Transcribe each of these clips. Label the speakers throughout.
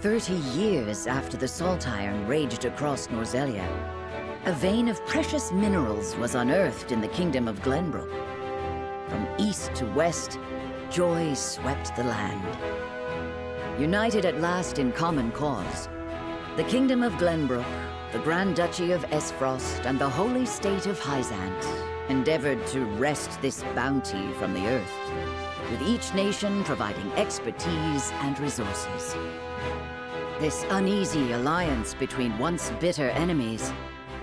Speaker 1: 30 years after the Salt Iron raged across Norzelia, a vein of precious minerals was unearthed in the kingdom of Glenbrook. From east to west, joy swept the land. United at last in common cause, the kingdom of Glenbrook, the Grand Duchy of Esfrost, and the holy state of Hyzant endeavored to wrest this bounty from the earth, with each nation providing expertise and resources. This uneasy alliance between once bitter enemies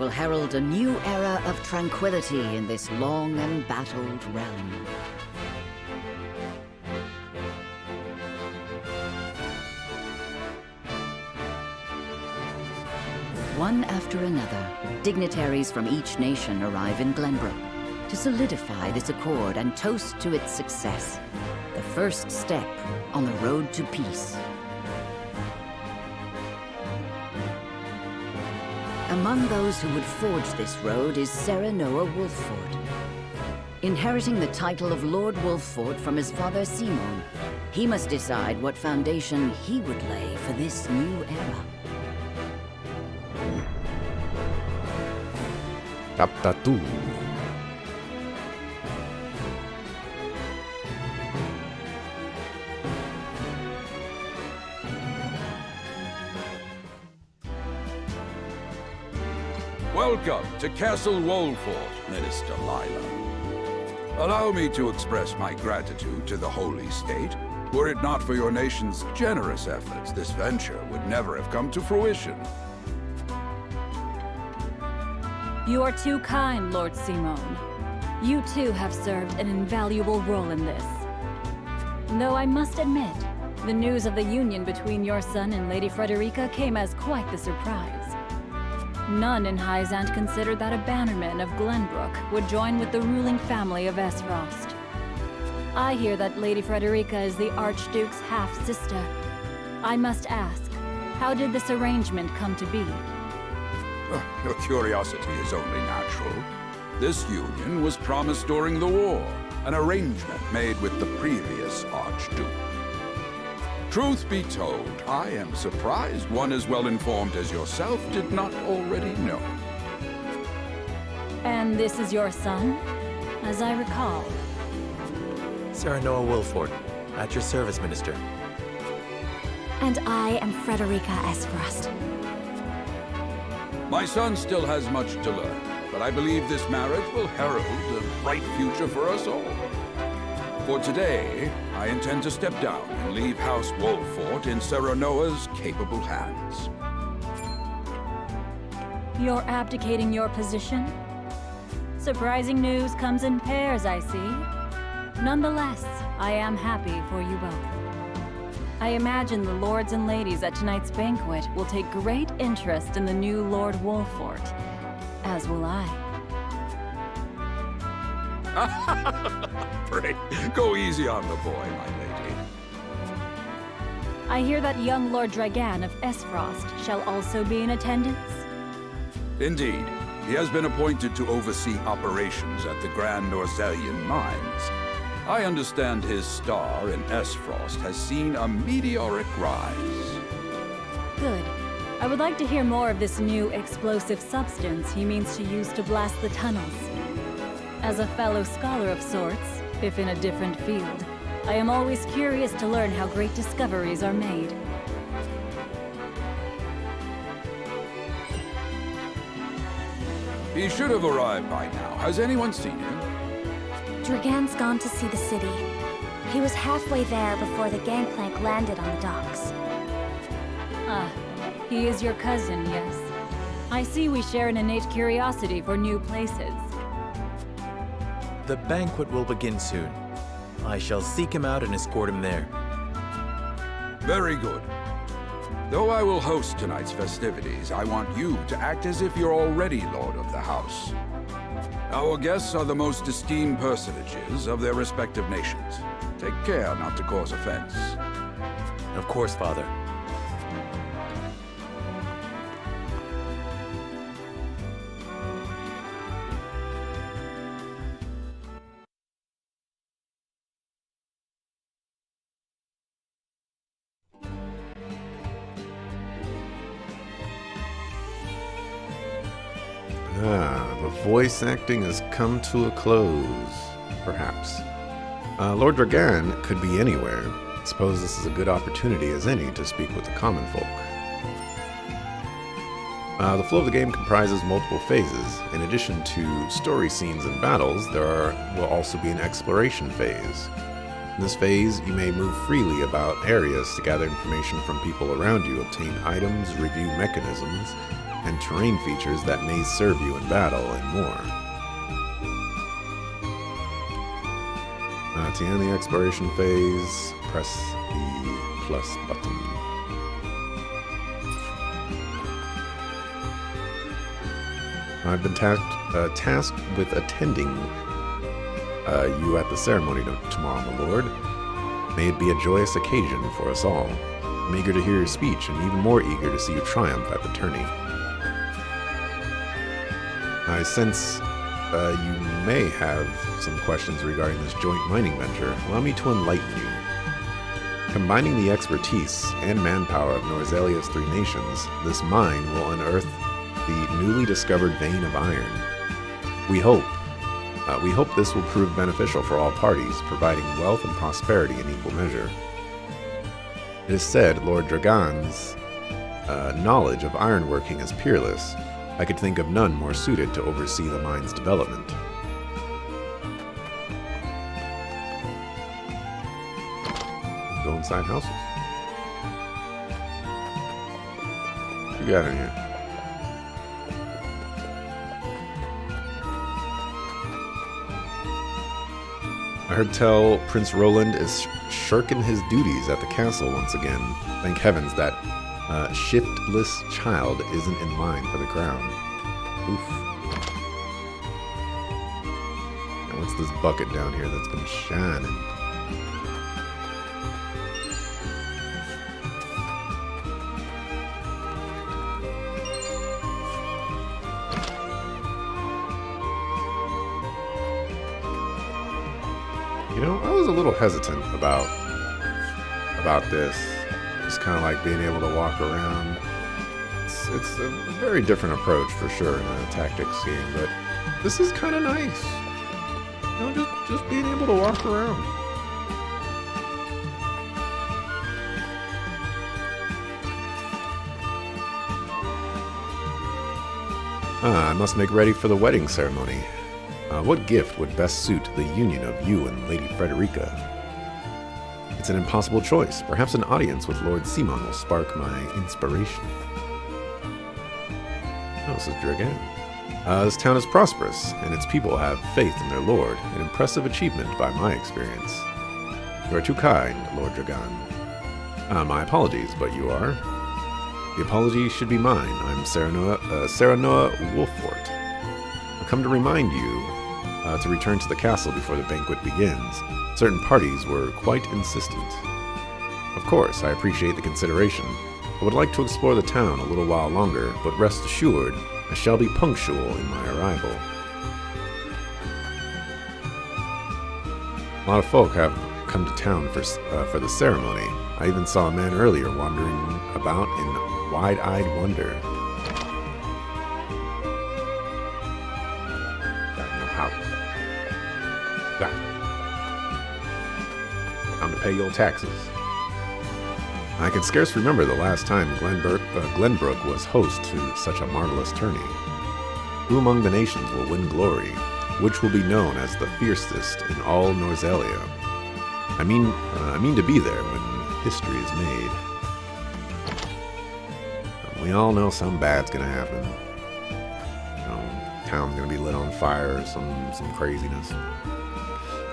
Speaker 1: will herald a new era of tranquility in this long and battled realm. One after another, dignitaries from each nation arrive in Glenbrook to solidify this accord and toast to its success, the first step on the road to peace. Among those who would forge this road is Serenoa Wolffort. Inheriting the title of Lord Wolffort from his father Simon, he must decide what foundation he would lay for this new era.
Speaker 2: Chapter 2.
Speaker 3: Welcome to Castle Wolffort, Minister Lila. Allow me to express my gratitude to the Holy State. Were it not for your nation's generous efforts, this venture would never have come to fruition.
Speaker 4: You are too kind, Lord Simon. You too have served an invaluable role in this. Though I must admit, the news of the union between your son and Lady Frederica came as quite the surprise. None in Hyzant considered that a bannerman of Glenbrook would join with the ruling family of Esfrost. I hear that Lady Frederica is the Archduke's half-sister. I must ask, how did this arrangement come to be?
Speaker 3: Your curiosity is only natural. This union was promised during the war, an arrangement made with the previous Archduke. Truth be told, I am surprised one as well informed as yourself did not already know.
Speaker 4: And this is your son, as I recall.
Speaker 2: Serenoa Wolffort, at your service, Minister.
Speaker 5: And I am Frederica Esfrost.
Speaker 3: My son still has much to learn, but I believe this marriage will herald a bright future for us all. For today, I intend to step down and leave House Wolffort in Serenoa's capable hands.
Speaker 4: You're abdicating your position? Surprising news comes in pairs, I see. Nonetheless, I am happy for you both. I imagine the lords and ladies at tonight's banquet will take great interest in the new Lord Wolffort, as will I.
Speaker 3: Pray, go easy on the boy, my lady.
Speaker 4: I hear that young Lord Dragan of Esfrost shall also be in attendance.
Speaker 3: Indeed, he has been appointed to oversee operations at the Grand Norzelian mines. I understand his star in Esfrost has seen a meteoric rise.
Speaker 4: Good. I would like to hear more of this new explosive substance he means to use to blast the tunnels. As a fellow scholar of sorts, if in a different field, I am always curious to learn how great discoveries are made.
Speaker 3: He should have arrived by now. Has anyone seen him?
Speaker 5: Dragan's gone to see the city. He was halfway there before the gangplank landed on the docks.
Speaker 4: Ah, he is your cousin, yes. I see we share an innate curiosity for new places.
Speaker 2: The banquet will begin soon. I shall seek him out and escort him there.
Speaker 3: Very good. Though I will host tonight's festivities, I want you to act as if you're already Lord of the House. Our guests are the most esteemed personages of their respective nations. Take care not to cause offense.
Speaker 2: Of course, Father.
Speaker 6: the voice acting has come to a close. Perhaps. Lord Dragan could be anywhere. I suppose this is a good opportunity as any to speak with the common folk. The flow of the game comprises multiple phases. In addition to story scenes and battles, will also be an exploration phase. In this phase, you may move freely about areas to gather information from people around you, obtain items, review mechanisms, and terrain features that may serve you in battle, and more. To end the exploration phase, press the plus button. I've been tasked with attending you at the ceremony tomorrow, my lord. May it be a joyous occasion for us all. I'm eager to hear your speech, and even more eager to see you triumph at the tourney. I sense you may have some questions regarding this joint mining venture. Allow me to enlighten you. Combining the expertise and manpower of Norzelia's 3 nations, this mine will unearth the newly discovered vein of iron. We hope this will prove beneficial for all parties, providing wealth and prosperity in equal measure. It is said Lord Dragan's knowledge of ironworking is peerless. I could think of none more suited to oversee the mine's development. Go inside houses. What you got in here? I heard tell Prince Roland is shirking his duties at the castle once again. Thank heavens that shiftless child isn't in line for the crown. Oof. Now what's this bucket down here that's been shining? You know, I was a little hesitant about this. Just kind of like being able to walk around. It's a very different approach for sure in a tactics game, but this is kind of nice. You know, just being able to walk around. I must make ready for the wedding ceremony. What gift would best suit the union of you and Lady Frederica? It's an impossible choice. Perhaps an audience with Lord Simon will spark my inspiration. Oh, this is Dragan. This town is prosperous, and its people have faith in their lord, an impressive achievement by my experience. You are too kind, Lord Dragan. My apologies, but you are. The apology should be mine. I'm Serenoa Wolfort. I've come to remind you to return to the castle before the banquet begins. Certain parties were quite insistent. Of course, I appreciate the consideration. I would like to explore the town a little while longer, but rest assured, I shall be punctual in my arrival. A lot of folk have come to town for the ceremony. I even saw a man earlier wandering about in wide-eyed wonder. Got no house. Time to pay your taxes. I can scarce remember the last time Glenbrook was host to such a marvelous tourney. Who among the nations will win glory? Which will be known as the fiercest in all Norzelia? I mean to be there when history is made. We all know something bad's gonna happen. You know, town's gonna be lit on fire or some craziness.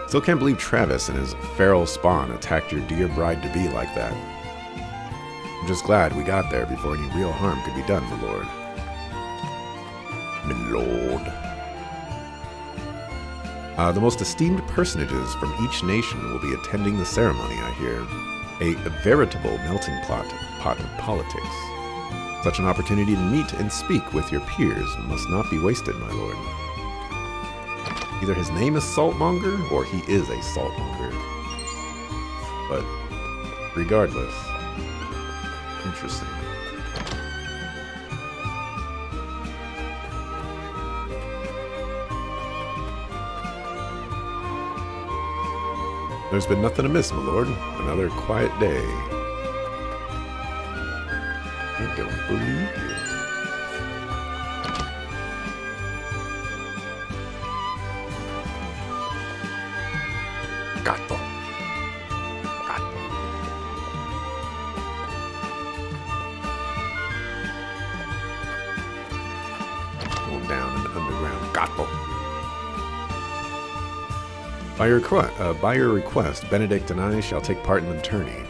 Speaker 6: Still can't believe Travis and his feral spawn attacked your dear bride-to-be like that. I'm just glad we got there before any real harm could be done, my lord. My lord. The most esteemed personages from each nation will be attending the ceremony, I hear. A veritable melting pot of politics. Such an opportunity to meet and speak with your peers must not be wasted, my lord. Either his name is Saltmonger, or he is a Saltmonger. But, regardless, interesting. There's been nothing amiss, my lord. Another quiet day. I don't believe you. Gatto. Gatto. Going down in the underground. Gatto. By your request, Benedict and I shall take part in the tourney.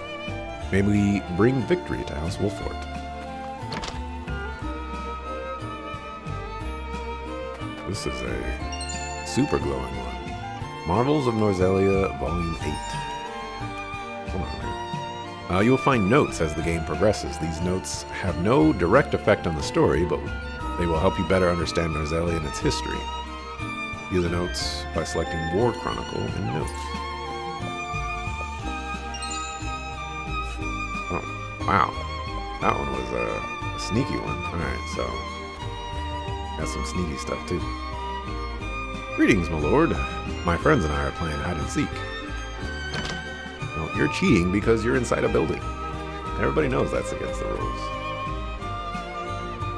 Speaker 6: May we bring victory to House Wolfort. This is a super glowing one. Marvels of Norzelia, Volume 8. Hold on a minute. You will find notes as the game progresses. These notes have no direct effect on the story, but they will help you better understand Norzelia and its history. View the notes by selecting War Chronicle and Notes. Oh, wow. That one was a sneaky one. Alright, so got some sneaky stuff too. Greetings, my lord. My friends and I are playing hide and seek. Well, you're cheating because you're inside a building. Everybody knows that's against the rules.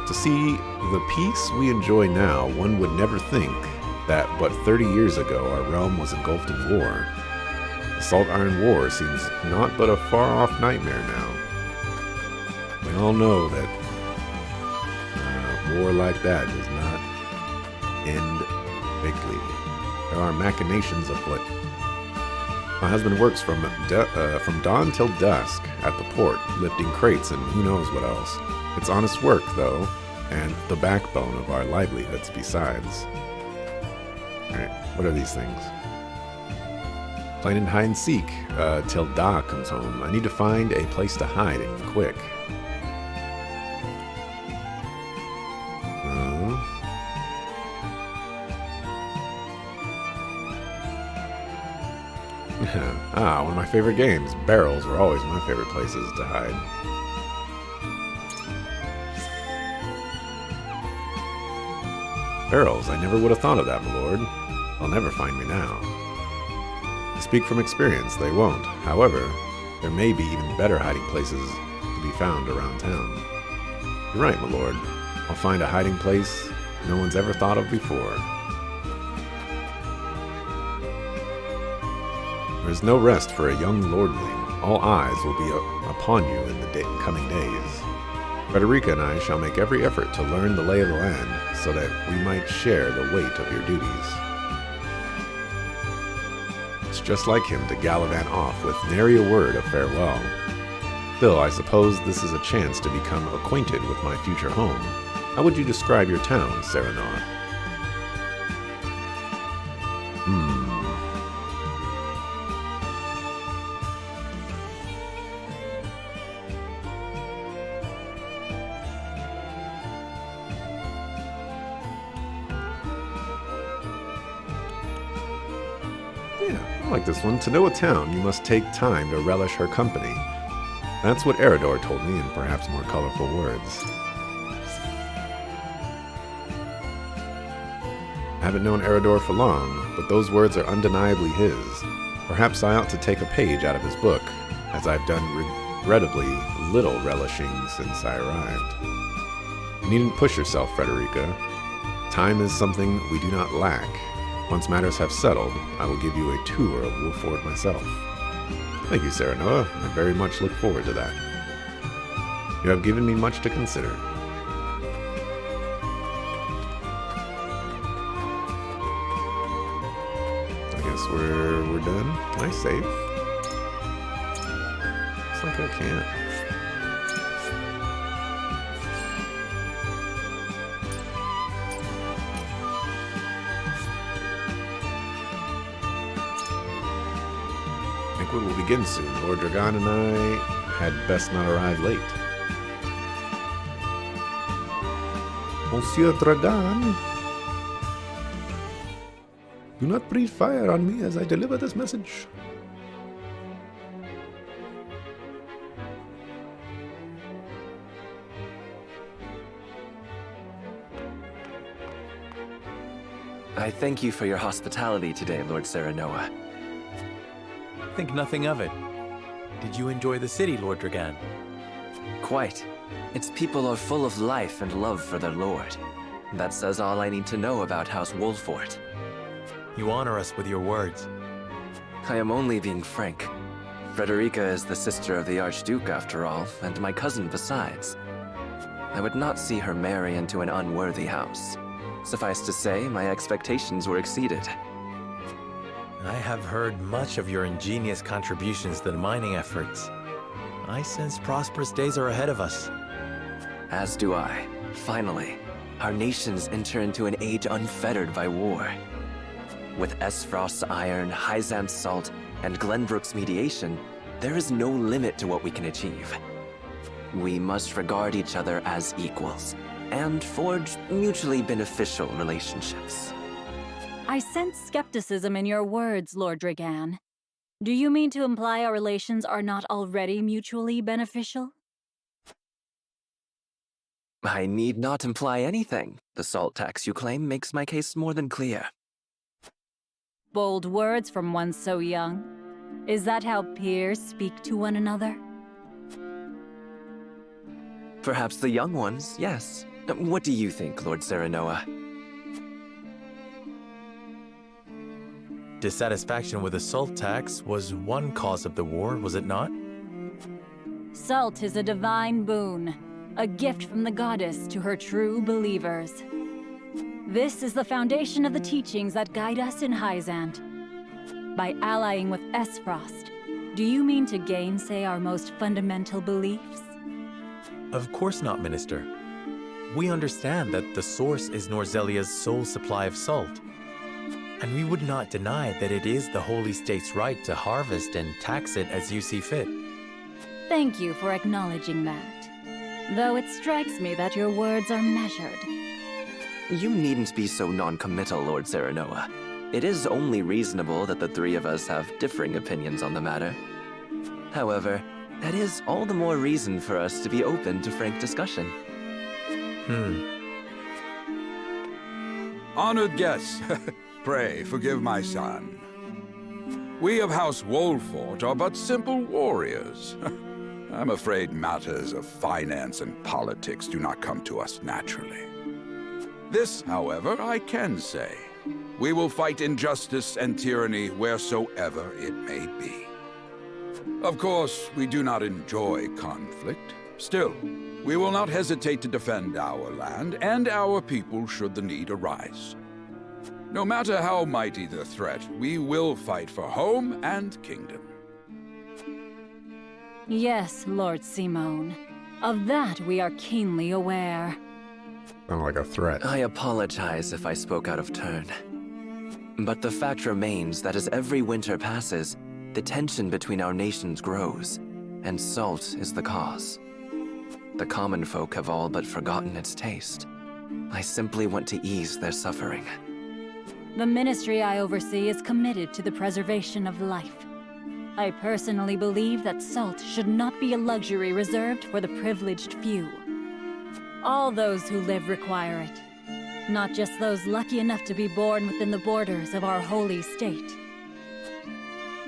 Speaker 6: To see the peace we enjoy now, one would never think that but 30 years ago our realm was engulfed in war. The Salt Iron War seems not but a far-off nightmare now. We all know that war like that does not end quickly. There are machinations afoot. My husband works from dawn till dusk at the port, lifting crates and who knows what else. It's honest work, though, and the backbone of our livelihoods besides. Alright, what are these things? Playing in hide and seek till Da comes home. I need to find a place to hide and quick. One of my favorite games. Barrels were always my favorite places to hide. Barrels, I never would have thought of that, my lord. They'll never find me now. I speak from experience, they won't. However, there may be even better hiding places to be found around town. You're right, my lord. I'll find a hiding place no one's ever thought of before. There's no rest for a young lordling. All eyes will be upon you in the coming days. Frederica and I shall make every effort to learn the lay of the land so that we might share the weight of your duties. It's just like him to gallivant off with nary a word of farewell. Still, I suppose this is a chance to become acquainted with my future home. How would you describe your town, Serenoa? I like this one. To know a town, you must take time to relish her company. That's what Eredor told me in perhaps more colorful words. I haven't known Eredor for long, but those words are undeniably his. Perhaps I ought to take a page out of his book, as I've done regrettably little relishing since I arrived. You needn't push yourself, Frederica. Time is something we do not lack. Once matters have settled, I will give you a tour of Wolford myself. Thank you, Serenoa. I very much look forward to that. You have given me much to consider. I guess we're done. Can I save? Looks like I can't. Banquet will begin soon. Lord Dragon and I had best not arrive late. Monsieur Dragon, do not breathe fire on me as I deliver this message.
Speaker 7: I thank you for your hospitality today, Lord Serenoa.
Speaker 2: think nothing of it. Did you enjoy the city, Lord Dragan?
Speaker 7: Quite. Its people are full of life and love for their lord. That says all I need to know about House Wolfort.
Speaker 2: You honor us with your words.
Speaker 7: I am only being frank. Frederica is the sister of the Archduke, after all, and my cousin besides. I would not see her marry into an unworthy house. Suffice to say, my expectations were exceeded.
Speaker 2: I have heard much of your ingenious contributions to the mining efforts. I sense prosperous days are ahead of us.
Speaker 7: As do I. Finally, our nations enter into an age unfettered by war. With Esfrost's iron, Hyzant's salt, and Glenbrook's mediation, there is no limit to what we can achieve. We must regard each other as equals, and forge mutually beneficial relationships.
Speaker 4: I sense skepticism in your words, Lord Dragan. Do you mean to imply our relations are not already mutually beneficial?
Speaker 7: I need not imply anything. The salt tax you claim makes my case more than clear.
Speaker 4: Bold words from one so young. Is that how peers speak to one another?
Speaker 7: Perhaps the young ones, yes. What do you think, Lord Serenoa?
Speaker 2: Dissatisfaction with the salt tax was one cause of the war, was it not?
Speaker 4: Salt is a divine boon, a gift from the goddess to her true believers. This is the foundation of the teachings that guide us in Hyzant. By allying with Esfrost, do you mean to gainsay our most fundamental beliefs?
Speaker 2: Of course not, Minister. We understand that the source is Norzelia's sole supply of salt. And we would not deny that it is the Holy State's right to harvest and tax it as you see fit.
Speaker 4: Thank you for acknowledging that. Though it strikes me that your words are measured.
Speaker 7: You needn't be so non-committal, Lord Serenoa. It is only reasonable that the three of us have differing opinions on the matter. However, that is all the more reason for us to be open to frank discussion.
Speaker 3: Honored guests, pray forgive my son. We of House Wolfort are but simple warriors. I'm afraid matters of finance and politics do not come to us naturally. This, however, I can say. We will fight injustice and tyranny wheresoever it may be. Of course, we do not enjoy conflict. Still, we will not hesitate to defend our land and our people should the need arise. No matter how mighty the threat, we will fight for home and kingdom.
Speaker 4: Yes, Lord Simone. Of that we are keenly aware.
Speaker 6: Sound like a threat.
Speaker 7: I apologize if I spoke out of turn. But the fact remains that as every winter passes, the tension between our nations grows, and salt is the cause. The common folk have all but forgotten its taste. I simply want to ease their suffering.
Speaker 4: The ministry I oversee is committed to the preservation of life. I personally believe that salt should not be a luxury reserved for the privileged few. All those who live require it, not just those lucky enough to be born within the borders of our holy state.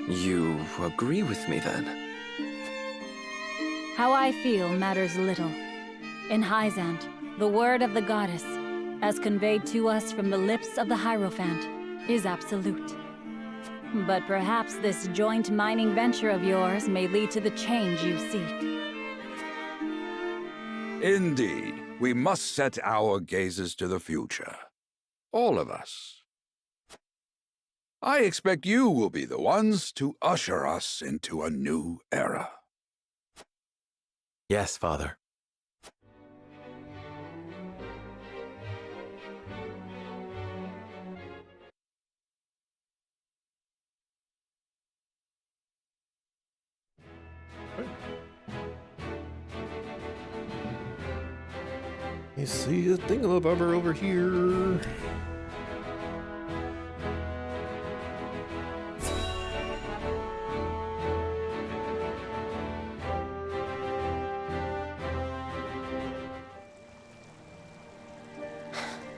Speaker 7: You agree with me then?
Speaker 4: How I feel matters little. In Hyzant, the word of the goddess, as conveyed to us from the lips of the Hierophant, is absolute. But perhaps this joint mining venture of yours may lead to the change you seek.
Speaker 3: Indeed, we must set our gazes to the future. All of us. I expect you will be the ones to usher us into a new era.
Speaker 2: Yes, Father.
Speaker 6: You see a thingamabobber over here.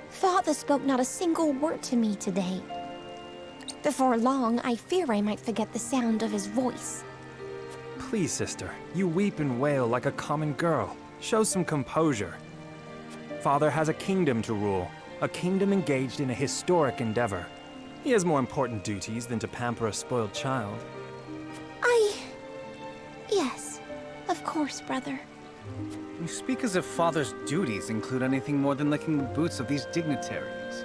Speaker 5: Father spoke not a single word to me today. Before long, I fear I might forget the sound of his voice.
Speaker 8: Please, sister, you weep and wail like a common girl. Show some composure. Father has a kingdom to rule, a kingdom engaged in a historic endeavor. He has more important duties than to pamper a spoiled child.
Speaker 5: Yes, of course, brother.
Speaker 9: You speak as if Father's duties include anything more than licking the boots of these dignitaries.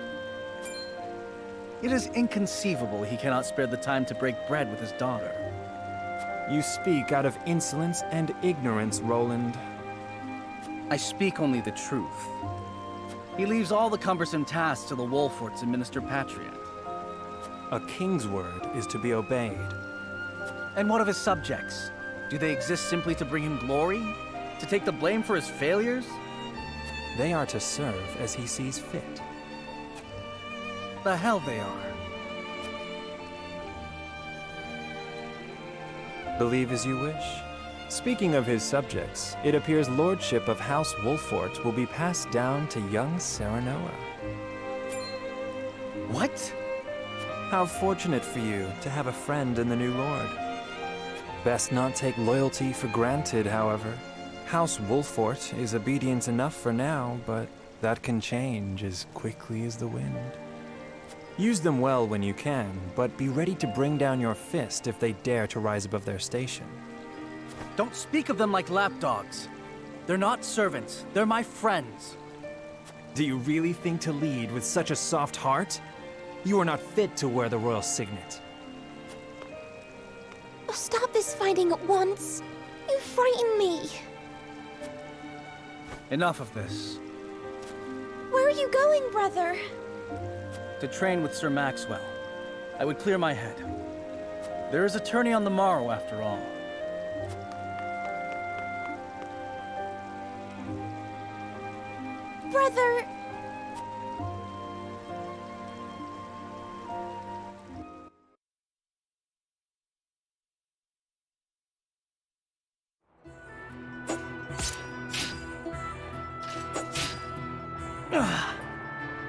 Speaker 9: It is inconceivable he cannot spare the time to break bread with his daughter.
Speaker 8: You speak out of insolence and ignorance, Roland.
Speaker 9: I speak only the truth. He leaves all the cumbersome tasks to the Wolforts and Minister Patriot.
Speaker 8: A king's word is to be obeyed.
Speaker 9: And what of his subjects? Do they exist simply to bring him glory? To take the blame for his failures?
Speaker 8: They are to serve as he sees fit.
Speaker 9: The hell they are.
Speaker 8: Believe as you wish. Speaking of his subjects, it appears lordship of House Wolfort will be passed down to young Serenoa.
Speaker 9: What?
Speaker 8: How fortunate for you to have a friend in the new lord. Best not take loyalty for granted, however. House Wolfort is obedient enough for now, but that can change as quickly as the wind. Use them well when you can, but be ready to bring down your fist if they dare to rise above their station.
Speaker 9: Don't speak of them like lapdogs. They're not servants, they're my friends.
Speaker 8: Do you really think to lead with such a soft heart? You are not fit to wear the royal signet.
Speaker 5: Oh, stop this fighting at once. You frighten me.
Speaker 9: Enough of this.
Speaker 5: Where are you going, brother?
Speaker 9: To train with Sir Maxwell. I would clear my head. There is a tourney on the morrow, after all.
Speaker 5: Brother...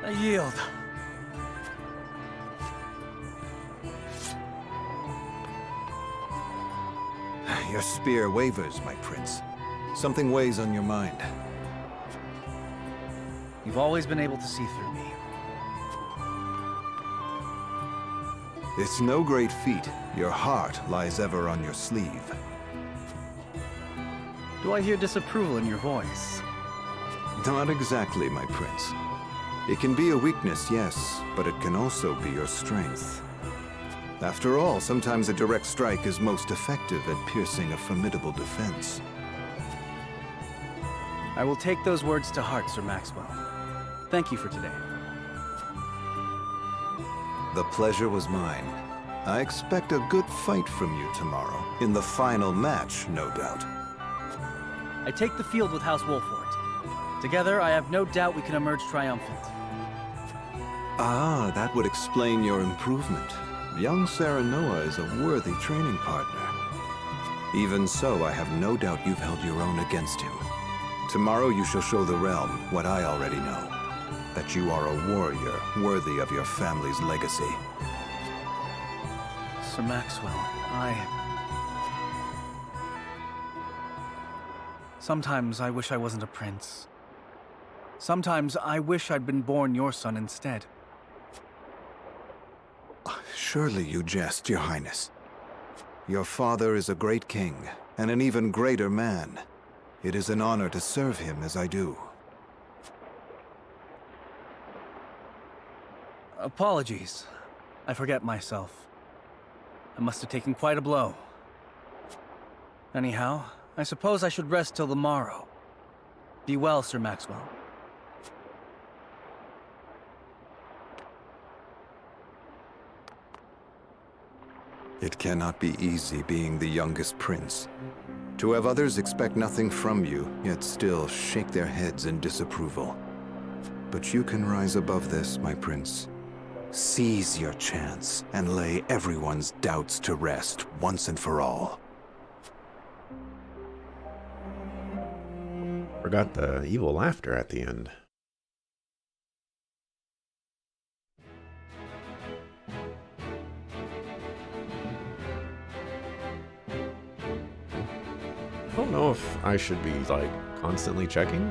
Speaker 9: I yield.
Speaker 10: Your spear wavers, my prince. Something weighs on your mind.
Speaker 9: You've always been able to see through me.
Speaker 10: It's no great feat. Your heart lies ever on your sleeve.
Speaker 9: Do I hear disapproval in your voice?
Speaker 10: Not exactly, my prince. It can be a weakness, yes, but it can also be your strength. After all, sometimes a direct strike is most effective at piercing a formidable defense.
Speaker 9: I will take those words to heart, Sir Maxwell. Thank you for today.
Speaker 10: The pleasure was mine. I expect a good fight from you tomorrow. In the final match, no doubt.
Speaker 9: I take the field with House Wolfort. Together, I have no doubt we can emerge triumphant.
Speaker 10: Ah, that would explain your improvement. Young Serenoa is a worthy training partner. Even so, I have no doubt you've held your own against him. Tomorrow you shall show the realm what I already know. That you are a warrior worthy of your family's legacy.
Speaker 9: Sir Maxwell, Sometimes I wish I wasn't a prince. Sometimes I wish I'd been born your son instead.
Speaker 10: Surely you jest, Your Highness. Your father is a great king, and an even greater man. It is an honor to serve him as I do.
Speaker 9: Apologies. I forget myself. I must have taken quite a blow. Anyhow, I suppose I should rest till the morrow. Be well, Sir Maxwell.
Speaker 10: It cannot be easy being the youngest prince. To have others expect nothing from you, yet still shake their heads in disapproval. But you can rise above this, my prince. Seize your chance and lay everyone's doubts to rest once and for all.
Speaker 6: Forgot the evil laughter at the end. don't know if I should be, like, constantly checking.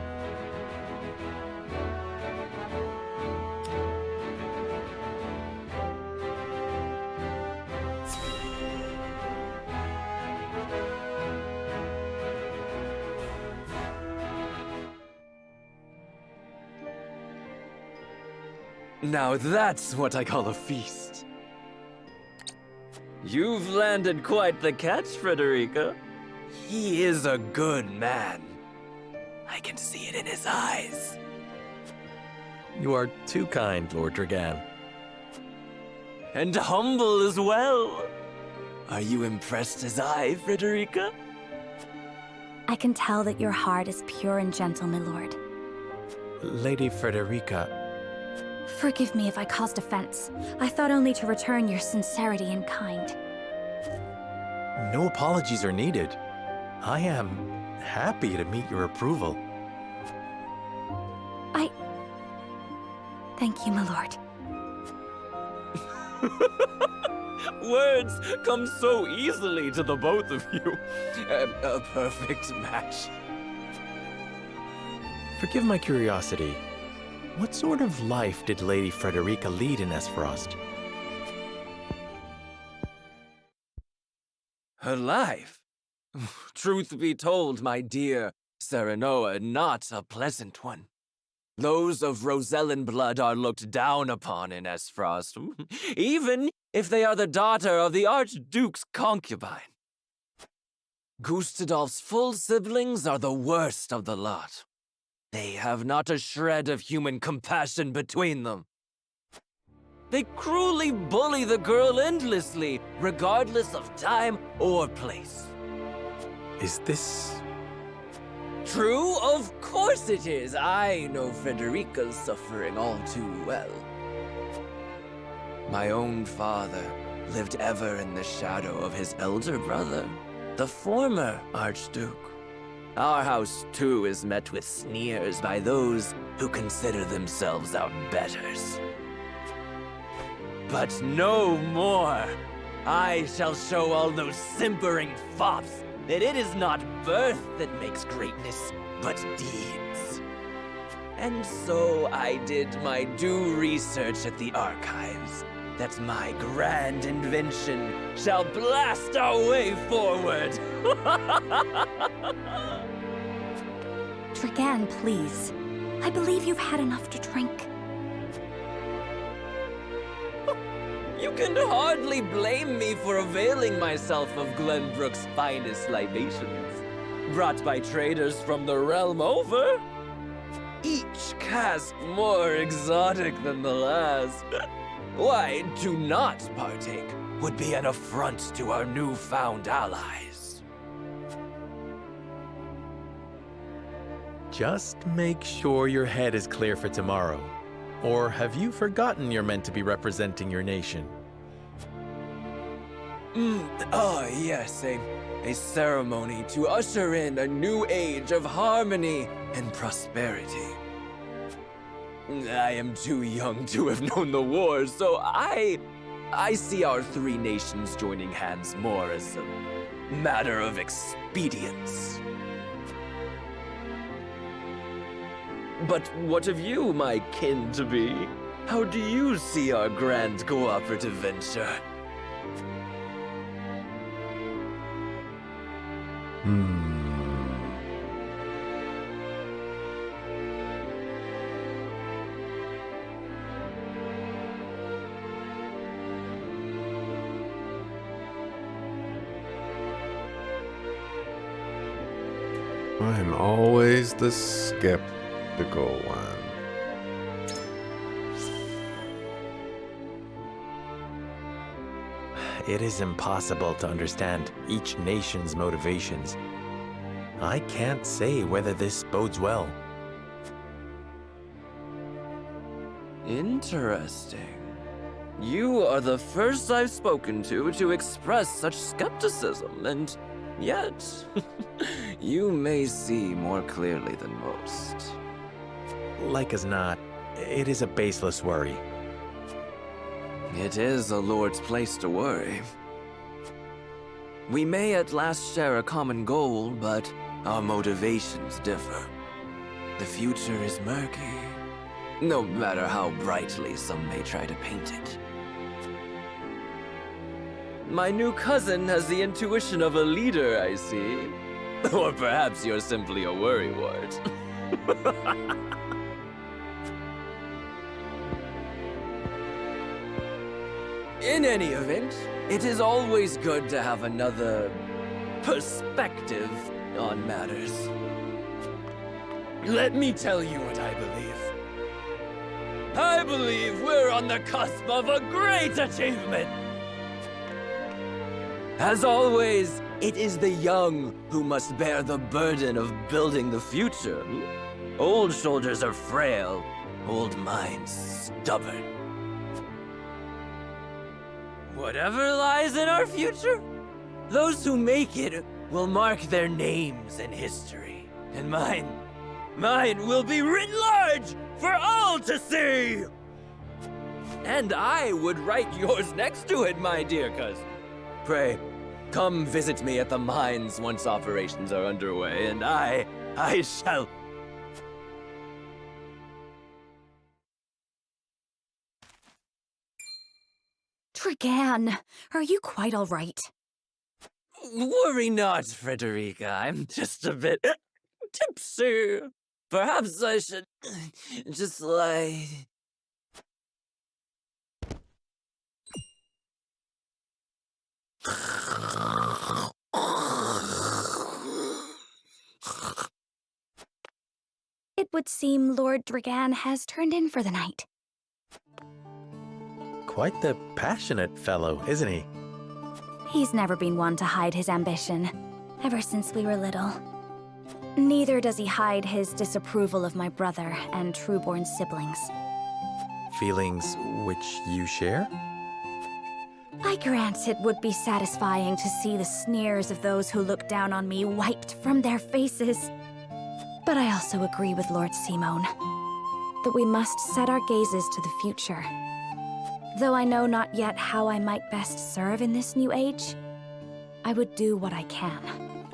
Speaker 7: Now that's what I call a feast. You've landed quite the catch, Frederica. He is a good man. I can see it in his eyes.
Speaker 2: You are too kind, Lord Dragan.
Speaker 7: And humble as well. Are you impressed as I, Frederica?
Speaker 5: I can tell that your heart is pure and gentle, my lord.
Speaker 2: Lady Frederica,
Speaker 5: Forgive me if I caused offense. I thought only to return your sincerity and kind.
Speaker 2: no apologies are needed. I am happy to meet your approval.
Speaker 5: Thank you, my lord.
Speaker 7: Words come so easily to the both of you. A perfect match.
Speaker 2: Forgive my curiosity. What sort of life did Lady Frederica lead in Esfrost?
Speaker 7: Her life? Truth be told, my dear Serenoa, not a pleasant one. Those of Rosellan blood are looked down upon in Esfrost, even if they are the daughter of the Archduke's concubine. Gustadolf's full siblings are the worst of the lot. They have not a shred of human compassion between them. They cruelly bully the girl endlessly, regardless of time or place.
Speaker 2: Is this...
Speaker 7: True? Of course it is. I know Frederica's suffering all too well. My own father lived ever in the shadow of his elder brother, the former Archduke. Our house, too, is met with sneers by those who consider themselves our betters. But no more! I shall show all those simpering fops that it is not birth that makes greatness, but deeds. And so I did my due research at the archives, that my grand invention shall blast our way forward.
Speaker 5: Dragan, please. I believe you've had enough to drink.
Speaker 7: You can hardly blame me for availing myself of Glenbrook's finest libations, brought by traders from the realm over. Each cask more exotic than the last. Why, to not partake would be an affront to our newfound allies.
Speaker 2: Just make sure your head is clear for tomorrow. Or have you forgotten you're meant to be representing your nation?
Speaker 7: Yes, a ceremony to usher in a new age of harmony and prosperity. I am too young to have known the wars, so I see our three nations joining hands more as a matter of expedience. But what of you, my kin-to-be? How do you see our grand cooperative venture?
Speaker 6: I'm always the skeptical one.
Speaker 2: It is impossible to understand each nation's motivations. I can't say whether this bodes well.
Speaker 7: Interesting. You are the first I've spoken to express such skepticism, and yet, you may see more clearly than most.
Speaker 2: Like as not, it is a baseless worry.
Speaker 7: It is a lord's place to worry. We may at last share a common goal, but our motivations differ. The future is murky, no matter how brightly some may try to paint it. My new cousin has the intuition of a leader, I see. Or perhaps you're simply a worrywart. In any event, it is always good to have another perspective on matters. Let me tell you what I believe. I believe we're on the cusp of a great achievement. As always, it is the young who must bear the burden of building the future. Old shoulders are frail, old minds stubborn. Whatever lies in our future, those who make it will mark their names in history. And mine will be written large for all to see! And I would write yours next to it, my dear cousin. Pray, come visit me at the mines once operations are underway, and I shall...
Speaker 5: Dragan, are you quite all right?
Speaker 7: Worry not, Frederica. I'm just a bit tipsy. Perhaps I should just lie...
Speaker 5: It would seem Lord Dragan has turned in for the night.
Speaker 2: Quite the passionate fellow, isn't he?
Speaker 5: He's never been one to hide his ambition, ever since we were little. Neither does he hide his disapproval of my brother and Trueborn's siblings.
Speaker 2: Feelings which you share?
Speaker 5: I grant it would be satisfying to see the sneers of those who look down on me wiped from their faces. But I also agree with Lord Simone that we must set our gazes to the future. Though I know not yet how I might best serve in this new age, I would do what I can.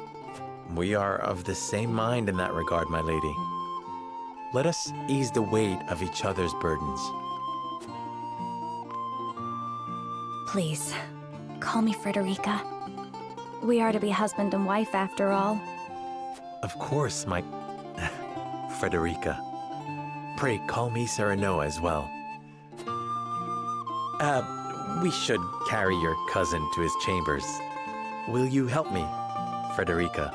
Speaker 2: We are of the same mind in that regard, my lady. Let us ease the weight of each other's burdens.
Speaker 5: Please, call me Frederica. We are to be husband and wife after all.
Speaker 2: Of course, my... Frederica. Pray call me Serenoa as well. We should carry your cousin to his chambers. Will you help me, Frederica?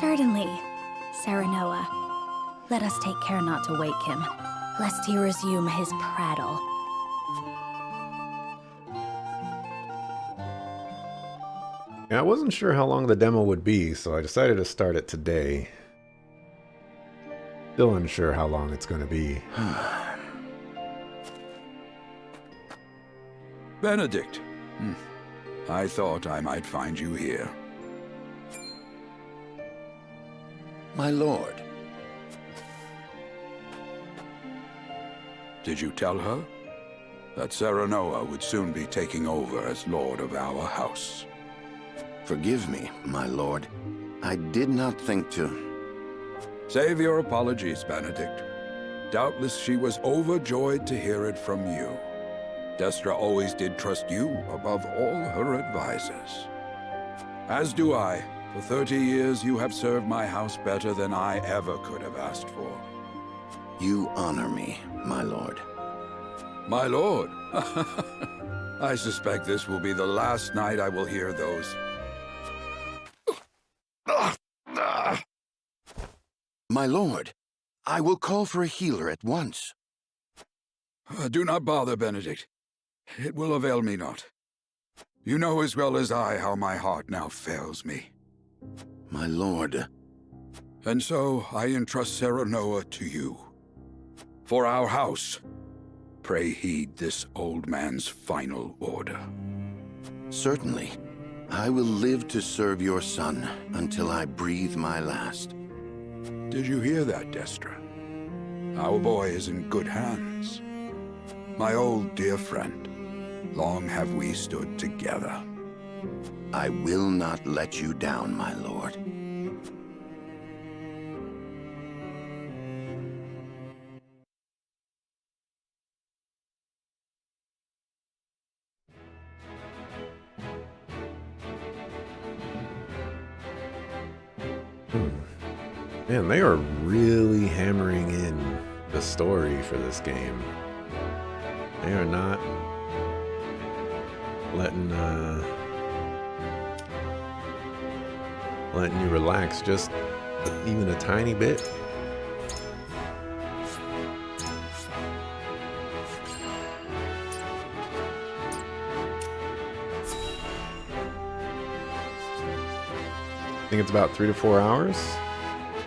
Speaker 5: Certainly, Serenoa. Let us take care not to wake him, lest he resume his prattle.
Speaker 6: Yeah, I wasn't sure how long the demo would be, so I decided to start it today. Still unsure how long it's going to be.
Speaker 3: Benedict. I thought I might find you here.
Speaker 11: My lord.
Speaker 3: Did you tell her that Serenoa would soon be taking over as lord of our house?
Speaker 11: Forgive me, my lord. I did not think to...
Speaker 3: Save your apologies, Benedict. Doubtless she was overjoyed to hear it from you. Destra always did trust you above all her advisors. As do I. For 30 years you have served my house better than I ever could have asked for.
Speaker 11: You honor me, my lord.
Speaker 3: My lord? I suspect this will be the last night I will hear those...
Speaker 11: My lord, I will call for a healer at once.
Speaker 3: Do not bother, Benedict. It will avail me not. You know as well as I how my heart now fails me.
Speaker 11: My lord.
Speaker 3: And so I entrust Serenoa to you. For our house, pray heed this old man's final order.
Speaker 11: Certainly. I will live to serve your son until I breathe my last.
Speaker 3: Did you hear that, Destra? Our boy is in good hands. My old dear friend, long have we stood together.
Speaker 11: I will not let you down, my lord.
Speaker 6: Man, they are really hammering in the story for this game. They are not letting you relax just even a tiny bit. I think it's about 3 to 4 hours.